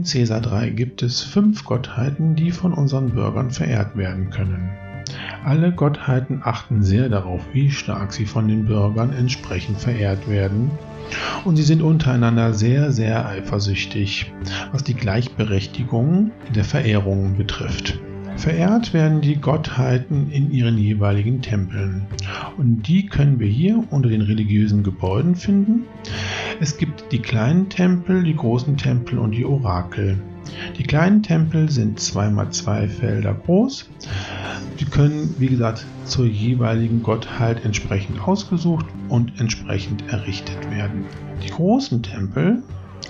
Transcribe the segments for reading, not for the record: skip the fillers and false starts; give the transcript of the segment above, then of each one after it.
In Caesar 3 gibt es 5 Gottheiten, die von unseren Bürgern verehrt werden können. Alle Gottheiten achten sehr darauf, wie stark sie von den Bürgern entsprechend verehrt werden, und sie sind untereinander sehr, sehr eifersüchtig, was die Gleichberechtigung der Verehrung betrifft. Verehrt werden die Gottheiten in ihren jeweiligen Tempeln, und die können wir hier unter den religiösen Gebäuden finden. Es gibt die kleinen Tempel, die großen Tempel und die Orakel. Die kleinen Tempel sind 2x2 Felder groß. Die können, wie gesagt, zur jeweiligen Gottheit entsprechend ausgesucht und entsprechend errichtet werden. Die großen Tempel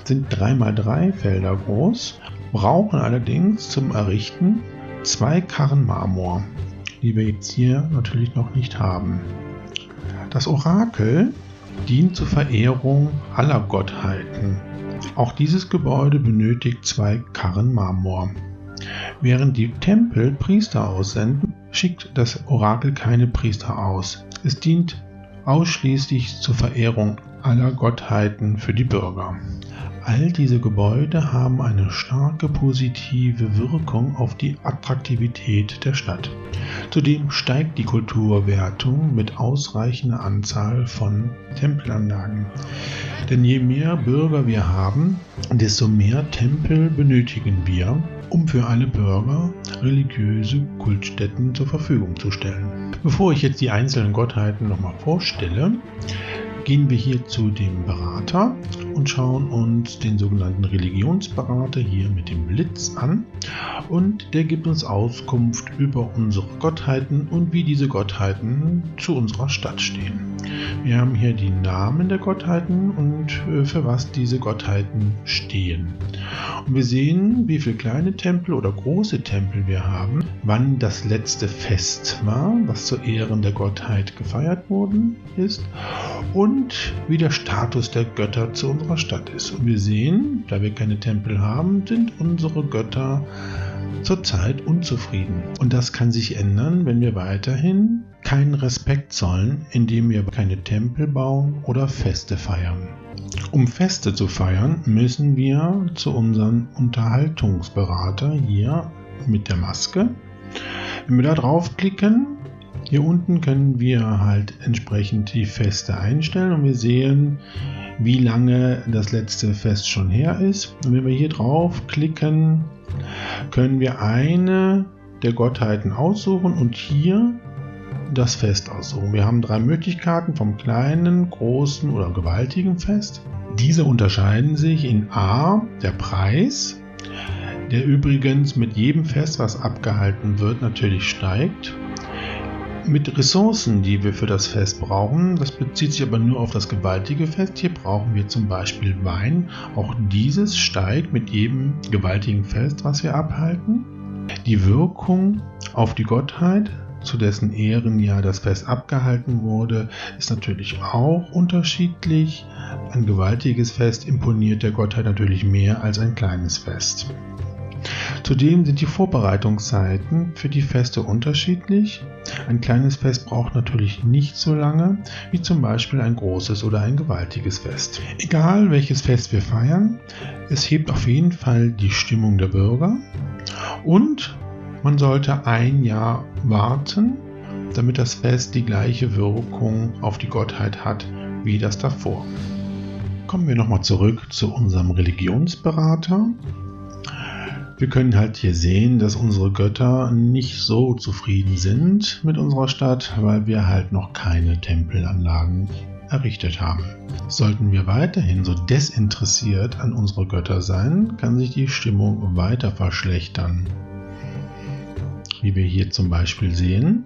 sind 3x3 Felder groß, brauchen allerdings zum Errichten 2 Karren Marmor, die wir jetzt hier natürlich noch nicht haben. Das Orakel dient zur Verehrung aller Gottheiten. Auch dieses Gebäude benötigt 2 Karren Marmor. Während die Tempel Priester aussenden, schickt das Orakel keine Priester aus. Es dient ausschließlich zur Verehrung aller Gottheiten für die Bürger. All diese Gebäude haben eine starke positive Wirkung auf die Attraktivität der Stadt. Zudem steigt die Kulturwertung mit ausreichender Anzahl von Tempelanlagen. Denn je mehr Bürger wir haben, desto mehr Tempel benötigen wir, um für alle Bürger religiöse Kultstätten zur Verfügung zu stellen. Bevor ich jetzt die einzelnen Gottheiten nochmal vorstelle, gehen wir hier zu dem Berater und schauen uns den sogenannten Religionsberater hier mit dem Blitz an, und der gibt uns Auskunft über unsere Gottheiten und wie diese Gottheiten zu unserer Stadt stehen. Wir haben hier die Namen der Gottheiten und für was diese Gottheiten stehen. Und wir sehen, wie viele kleine Tempel oder große Tempel wir haben, wann das letzte Fest war, was zu Ehren der Gottheit gefeiert worden ist, und wie der Status der Götter zu unserer Stadt ist. Und wir sehen, da wir keine Tempel haben, sind unsere Götter zurzeit unzufrieden. Und das kann sich ändern, wenn wir weiterhin keinen Respekt zollen, indem wir keine Tempel bauen oder Feste feiern. Um Feste zu feiern, müssen wir zu unserem Unterhaltungsberater hier mit der Maske. Wenn wir da draufklicken, hier unten können wir halt entsprechend die Feste einstellen, und wir sehen, wie lange das letzte Fest schon her ist. Und wenn wir hier draufklicken, können wir eine der Gottheiten aussuchen und hier das Fest aussuchen. Wir haben 3 Möglichkeiten vom kleinen, großen oder gewaltigen Fest. Diese unterscheiden sich in A, der Preis, der übrigens mit jedem Fest, was abgehalten wird, natürlich steigt. Mit Ressourcen, die wir für das Fest brauchen, das bezieht sich aber nur auf das gewaltige Fest. Hier brauchen wir zum Beispiel Wein. Auch dieses steigt mit jedem gewaltigen Fest, was wir abhalten. Die Wirkung auf die Gottheit, zu dessen Ehren ja das Fest abgehalten wurde, ist natürlich auch unterschiedlich. Ein gewaltiges Fest imponiert der Gottheit natürlich mehr als ein kleines Fest. Zudem sind die Vorbereitungszeiten für die Feste unterschiedlich. Ein kleines Fest braucht natürlich nicht so lange wie zum Beispiel ein großes oder ein gewaltiges Fest. Egal welches Fest wir feiern, es hebt auf jeden Fall die Stimmung der Bürger, und man sollte ein Jahr warten, damit das Fest die gleiche Wirkung auf die Gottheit hat wie das davor. Kommen wir nochmal zurück zu unserem Religionsberater. Wir können halt hier sehen, dass unsere Götter nicht so zufrieden sind mit unserer Stadt, weil wir halt noch keine Tempelanlagen errichtet haben. Sollten wir weiterhin so desinteressiert an unsere Götter sein, kann sich die Stimmung weiter verschlechtern. Wie wir hier zum Beispiel sehen,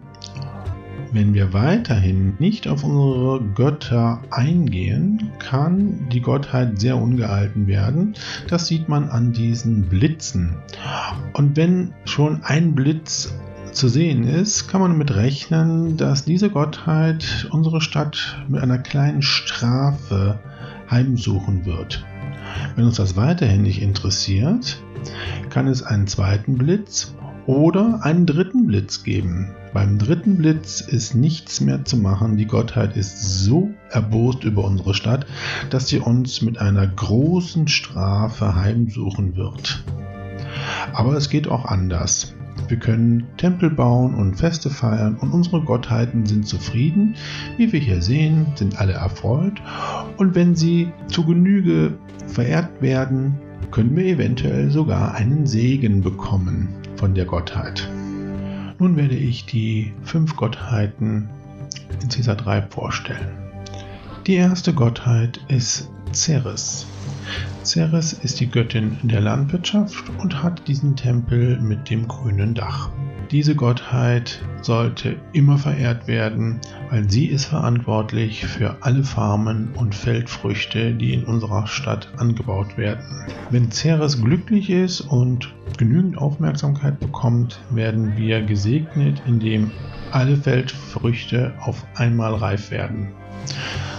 wenn wir weiterhin nicht auf unsere Götter eingehen, kann die Gottheit sehr ungehalten werden. Das sieht man an diesen Blitzen. Und wenn schon ein Blitz zu sehen ist, kann man damit rechnen, dass diese Gottheit unsere Stadt mit einer kleinen Strafe heimsuchen wird. Wenn uns das weiterhin nicht interessiert, kann es einen zweiten Blitz oder einen dritten Blitz geben. Beim dritten Blitz ist nichts mehr zu machen. Die Gottheit ist so erbost über unsere Stadt, dass sie uns mit einer großen Strafe heimsuchen wird. Aber es geht auch anders. Wir können Tempel bauen und Feste feiern und unsere Gottheiten sind zufrieden. Wie wir hier sehen, sind alle erfreut. Und wenn sie zu Genüge verehrt werden, können wir eventuell sogar einen Segen bekommen von der Gottheit. Nun werde ich die 5 Gottheiten in Caesar 3 vorstellen. Die erste Gottheit ist Ceres. Ceres ist die Göttin der Landwirtschaft und hat diesen Tempel mit dem grünen Dach. Diese Gottheit sollte immer verehrt werden, weil sie ist verantwortlich für alle Farmen und Feldfrüchte, die in unserer Stadt angebaut werden. Wenn Ceres glücklich ist und genügend Aufmerksamkeit bekommt, werden wir gesegnet, indem alle Feldfrüchte auf einmal reif werden.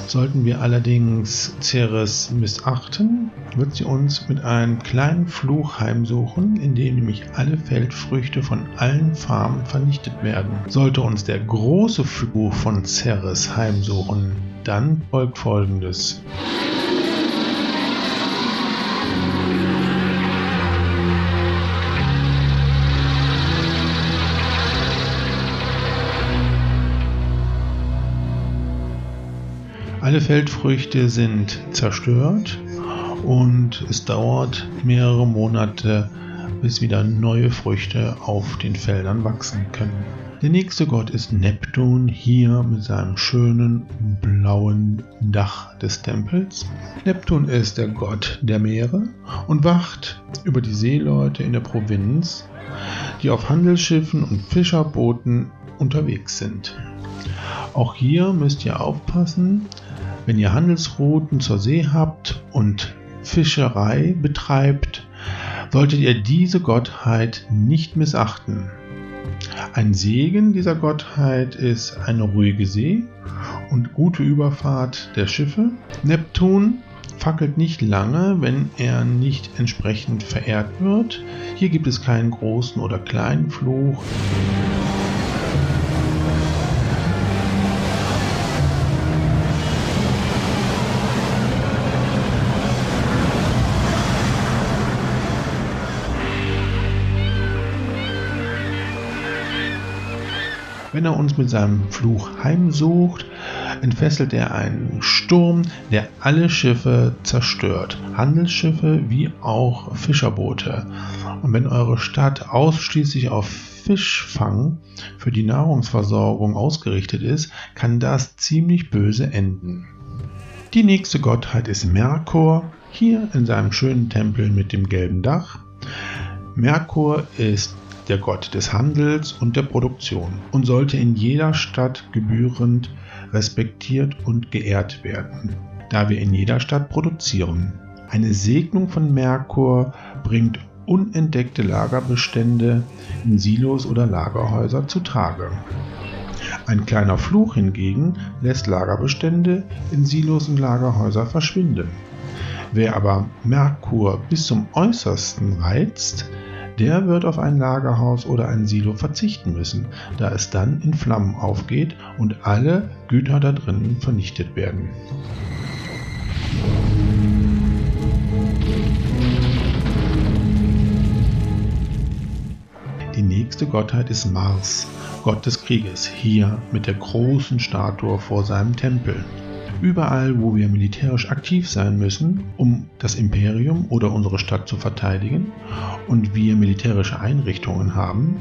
Sollten wir allerdings Ceres missachten, wird sie uns mit einem kleinen Fluch heimsuchen, in dem nämlich alle Feldfrüchte von allen Farmen vernichtet werden. Sollte uns der große Fluch von Ceres heimsuchen, dann folgt Folgendes. Alle Feldfrüchte sind zerstört und es dauert mehrere Monate, bis wieder neue Früchte auf den Feldern wachsen können. Der nächste Gott ist Neptun, hier mit seinem schönen blauen Dach des Tempels. Neptun ist der Gott der Meere und wacht über die Seeleute in der Provinz, die auf Handelsschiffen und Fischerbooten unterwegs sind. Auch hier müsst ihr aufpassen, wenn ihr Handelsrouten zur See habt und Fischerei betreibt, solltet ihr diese Gottheit nicht missachten. Ein Segen dieser Gottheit ist eine ruhige See und gute Überfahrt der Schiffe. Neptun fackelt nicht lange, wenn er nicht entsprechend verehrt wird. Hier gibt es keinen großen oder kleinen Fluch. Wenn er uns mit seinem Fluch heimsucht, entfesselt er einen Sturm, der alle Schiffe zerstört, Handelsschiffe wie auch Fischerboote. Und wenn eure Stadt ausschließlich auf Fischfang für die Nahrungsversorgung ausgerichtet ist, kann das ziemlich böse enden. Die nächste Gottheit ist Merkur, hier in seinem schönen Tempel mit dem gelben Dach. Merkur ist der Gott des Handels und der Produktion und sollte in jeder Stadt gebührend respektiert und geehrt werden, da wir in jeder Stadt produzieren. Eine Segnung von Merkur bringt unentdeckte Lagerbestände in Silos oder Lagerhäuser zutage. Ein kleiner Fluch hingegen lässt Lagerbestände in Silos und Lagerhäuser verschwinden. Wer aber Merkur bis zum Äußersten reizt, der wird auf ein Lagerhaus oder ein Silo verzichten müssen, da es dann in Flammen aufgeht und alle Güter da drinnen vernichtet werden. Die nächste Gottheit ist Mars, Gott des Krieges, hier mit der großen Statue vor seinem Tempel. Überall, wo wir militärisch aktiv sein müssen, um das Imperium oder unsere Stadt zu verteidigen und wir militärische Einrichtungen haben,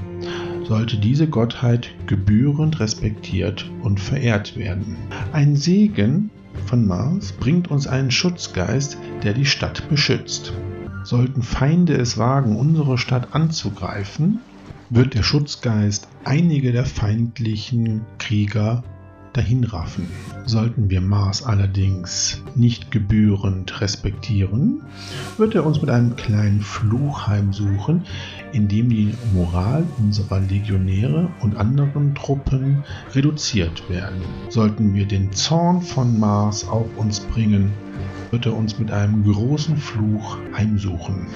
sollte diese Gottheit gebührend respektiert und verehrt werden. Ein Segen von Mars bringt uns einen Schutzgeist, der die Stadt beschützt. Sollten Feinde es wagen, unsere Stadt anzugreifen, wird der Schutzgeist einige der feindlichen Krieger dahinraffen. Sollten wir Mars allerdings nicht gebührend respektieren, wird er uns mit einem kleinen Fluch heimsuchen, in dem die Moral unserer Legionäre und anderen Truppen reduziert werden. Sollten wir den Zorn von Mars auf uns bringen, wird er uns mit einem großen Fluch heimsuchen.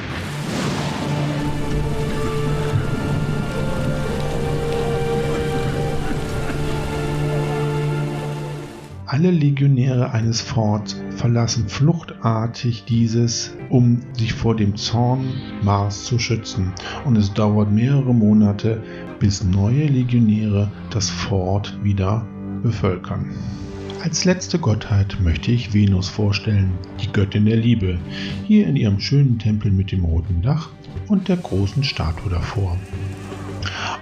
Alle Legionäre eines Forts verlassen fluchtartig dieses, um sich vor dem Zorn Mars zu schützen. Und es dauert mehrere Monate, bis neue Legionäre das Fort wieder bevölkern. Als letzte Gottheit möchte ich Venus vorstellen, die Göttin der Liebe, hier in ihrem schönen Tempel mit dem roten Dach und der großen Statue davor.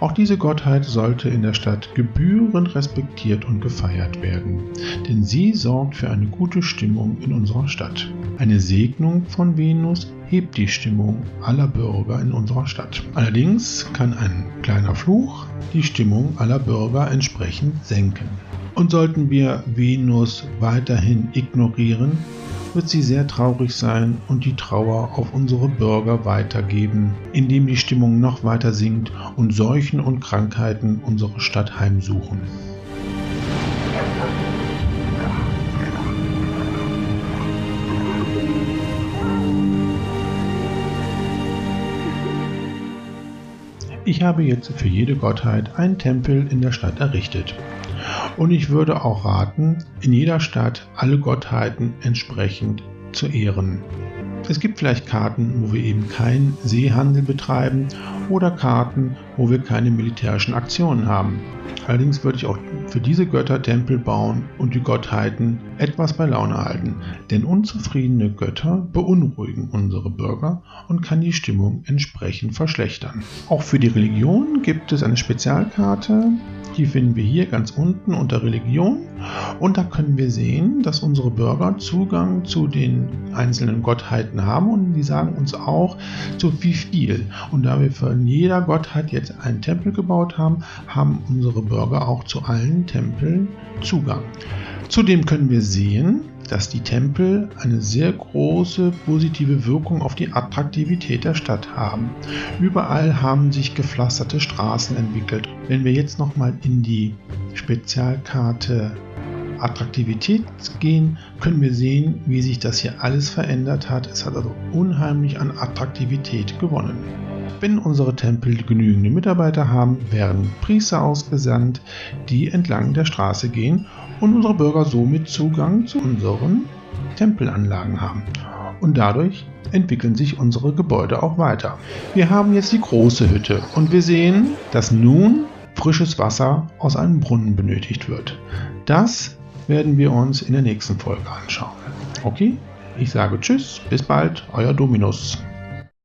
Auch diese Gottheit sollte in der Stadt gebührend respektiert und gefeiert werden, denn sie sorgt für eine gute Stimmung in unserer Stadt. Eine Segnung von Venus hebt die Stimmung aller Bürger in unserer Stadt. Allerdings kann ein kleiner Fluch die Stimmung aller Bürger entsprechend senken. Und sollten wir Venus weiterhin ignorieren, wird sie sehr traurig sein und die Trauer auf unsere Bürger weitergeben, indem die Stimmung noch weiter sinkt und Seuchen und Krankheiten unsere Stadt heimsuchen. Ich habe jetzt für jede Gottheit einen Tempel in der Stadt errichtet. Und ich würde auch raten, in jeder Stadt alle Gottheiten entsprechend zu ehren. Es gibt vielleicht Karten, wo wir eben keinen Seehandel betreiben oder Karten, wo wir keine militärischen Aktionen haben. Allerdings würde ich auch für diese Götter Tempel bauen und die Gottheiten etwas bei Laune halten, denn unzufriedene Götter beunruhigen unsere Bürger und kann die Stimmung entsprechend verschlechtern. Auch für die Religion gibt es eine Spezialkarte, die finden wir hier ganz unten unter Religion und da können wir sehen, dass unsere Bürger Zugang zu den einzelnen Gottheiten haben und die sagen uns auch, zu wie viel. Und da wir von jeder Gottheit jetzt einen Tempel gebaut haben, haben unsere Bürger auch zu allen Tempeln Zugang. Zudem können wir sehen, dass die Tempel eine sehr große positive Wirkung auf die Attraktivität der Stadt haben. Überall haben sich gepflasterte Straßen entwickelt. Wenn wir jetzt nochmal in die Spezialkarte Attraktivität gehen, können wir sehen, wie sich das hier alles verändert hat. Es hat also unheimlich an Attraktivität gewonnen. Wenn unsere Tempel genügende Mitarbeiter haben, werden Priester ausgesandt, die entlang der Straße gehen und unsere Bürger somit Zugang zu unseren Tempelanlagen haben. Und dadurch entwickeln sich unsere Gebäude auch weiter. Wir haben jetzt die große Hütte und wir sehen, dass nun frisches Wasser aus einem Brunnen benötigt wird. Das werden wir uns in der nächsten Folge anschauen. Okay, ich sage Tschüss, bis bald, euer Dominus.